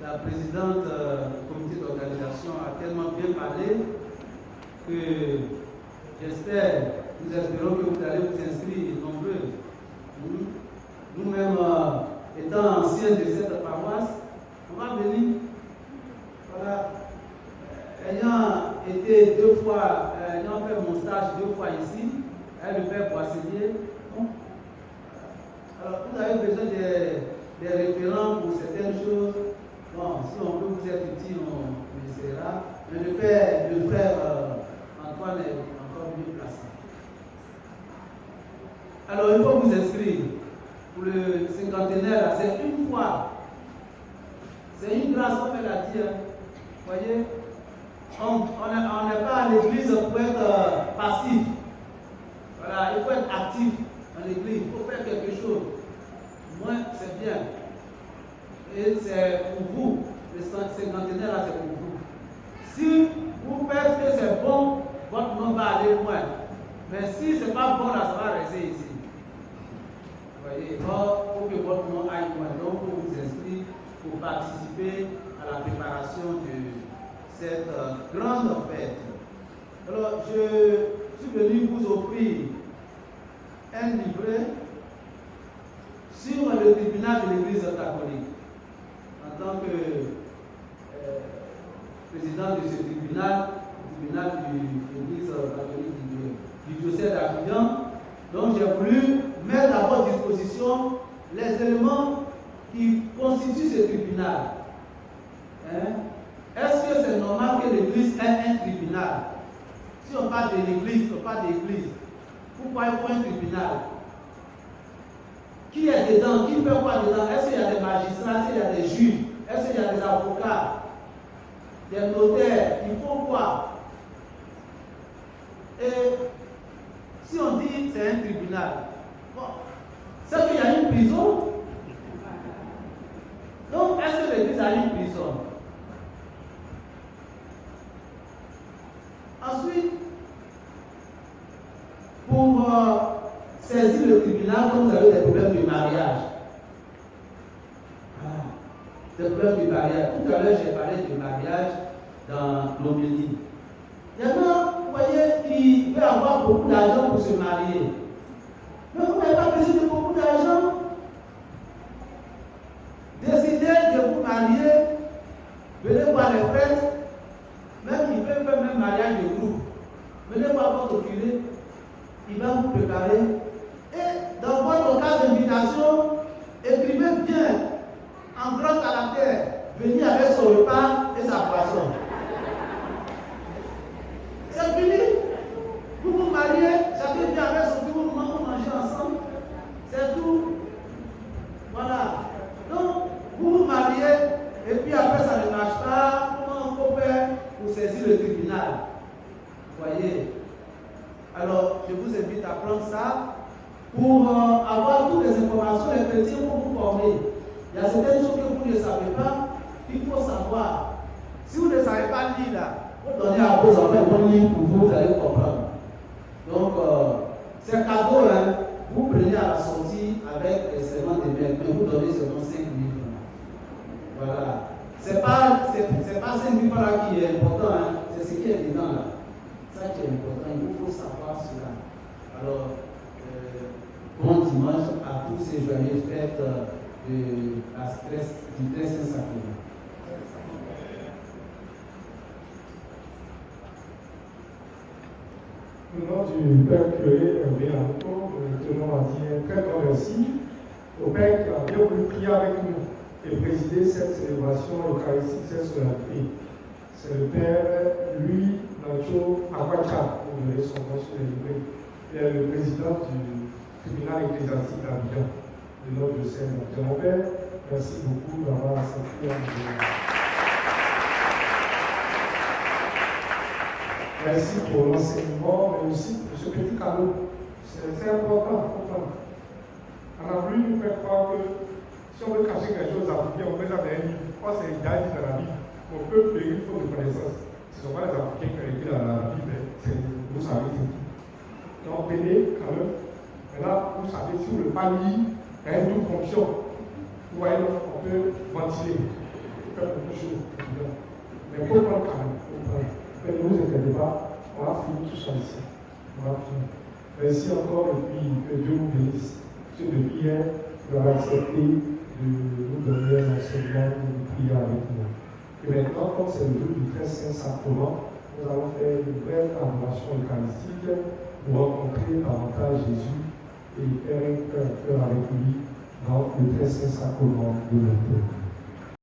la présidente du comité d'organisation a tellement bien parlé que nous espérons que vous allez vous inscrire nombreux. Nous-mêmes, étant anciens de cette paroisse, on va venir. Voilà. Ayant été 2 fois, ayant fait mon stage 2 fois ici, avec le père Boisselier. Alors, vous avez besoin des référents pour certaines choses. Bon, si on peut vous être utile, on essaiera. Mais le frère Antoine est encore mieux placé. Alors, il faut vous inscrire. Pour le cinquantenaire, c'est une fois. C'est une grâce, comme elle a dit. Vous voyez, on n'est pas à l'église pour être passif. Voilà, il faut être actif dans l'église. Il faut faire quelque chose. Moi, c'est bien. Et c'est pour vous. Le cinquantenaire, là, c'est pour vous. Si vous faites que c'est bon, votre nom va aller loin. Mais si ce n'est pas bon, là, ça va rester ici. Vous voyez, il faut que votre nom aille loin. Donc, il faut vous inscrire pour participer à la préparation de cette grande fête. Alors, je suis venu vous offrir un livret sur le tribunal de l'Église catholique. En tant que président de ce tribunal de l'Église catholique du diocèse d'Abidjan, donc j'ai voulu mettre à votre disposition les éléments qui constituent ce tribunal. Est-ce que c'est normal que l'Église ait un tribunal? Si on parle de l'Église, on parle d'Église. Pourquoi il faut un tribunal? Qui est dedans? Qui fait quoi dedans? Est-ce qu'il y a des magistrats? Est-ce qu'il y a des juges? Est-ce qu'il y a des avocats? Des notaires? Il faut quoi? Et si on dit que c'est un tribunal, bon, c'est qu'il y a une prison. Donc, est-ce que l'Église a une prison? Ensuite, pour saisir le tribunal, comme vous avez des problèmes de mariage. Des problèmes de mariage. Tout à l'heure, j'ai parlé de mariage dans l'homélie. Il y en a, vous voyez, qui veulent avoir beaucoup d'argent pour se marier. Mais vous n'avez pas besoin de beaucoup d'argent. Décidez de vous marier, venez voir les prêtres, même ils peuvent faire même mariage de groupe. Venez voir votre curé, il va vous préparer. Et dans votre cas d'invitation, écrivez bien, en grand caractère, venez avec son repas et sa boisson. C'est fini. Vous vous mariez, chacun vient avec son fils, vous mangez ensemble. C'est tout. Voilà. Donc, vous vous mariez, et puis après ça ne marche pas, comment on peut faire pour saisir le tribunal? Vous voyez? Alors, je vous invite à prendre ça pour avoir toutes les informations, les chrétiens pour vous former. Il y a certaines choses que vous ne savez pas, qu'il faut savoir. Si vous ne savez pas lire là, vous donnez à vos enfants un livre pour vous, vous allez comprendre. Donc, c'est cadeau, hein. Vous prenez à la sortie avec seulement des mails, mais vous donnez seulement 5 livres. Voilà. C'est pas 5 livres là qui est important, hein. C'est ce qui est dedans là. Ça qui est important, il vous faut savoir cela. Alors, bon dimanche à tous ces joyeuses fêtes du très Saint-Sacrement. Au nom du Père curé Hervé Anto, nous tenons à dire un très grand merci au Père qui a bien voulu prier avec nous et présider cette célébration eucharistique, cette solennité. C'est le Père Louis Nacho Aguacha, vous verrez son nom sur les livrets. Il est le président du tribunal ecclésiastique d'Abidjan, de notre diocèse d'Abidjan. Mon Père, merci beaucoup d'avoir accepté à nous. Merci pour l'enseignement, mais aussi pour ce petit cadeau. C'est important, comprendre. On a voulu nous faire croire que si on veut cacher quelque chose à Africain, on met ça dans un livre. Moi, c'est idéal dans la Bible. Mon peuple est une forme de connaissance. Ce ne sont pas les Africains qui ont écrit dans la Bible, vous savez tout. Donc, venez quand même. Maintenant, vous savez, si vous ne pouvez pas lire, il y a une double fonction. Vous voyez, on peut ventiler. faire quelque chose. Mais il faut prendre calme. Mais ne vous inquiétez pas, on va finir tout ça ici. On va finir. Merci encore et puis que Dieu vous bénisse. Dieu depuis hier, vous avez accepté de nous donner un enseignement et de prier avec nous. Et maintenant, comme c'est le jour du très saint sacrement, nous allons faire une brève adoration eucharistique pour rencontrer davantage Jésus et faire un cœur à cœur avec lui dans le très saint sacrement de notre Père.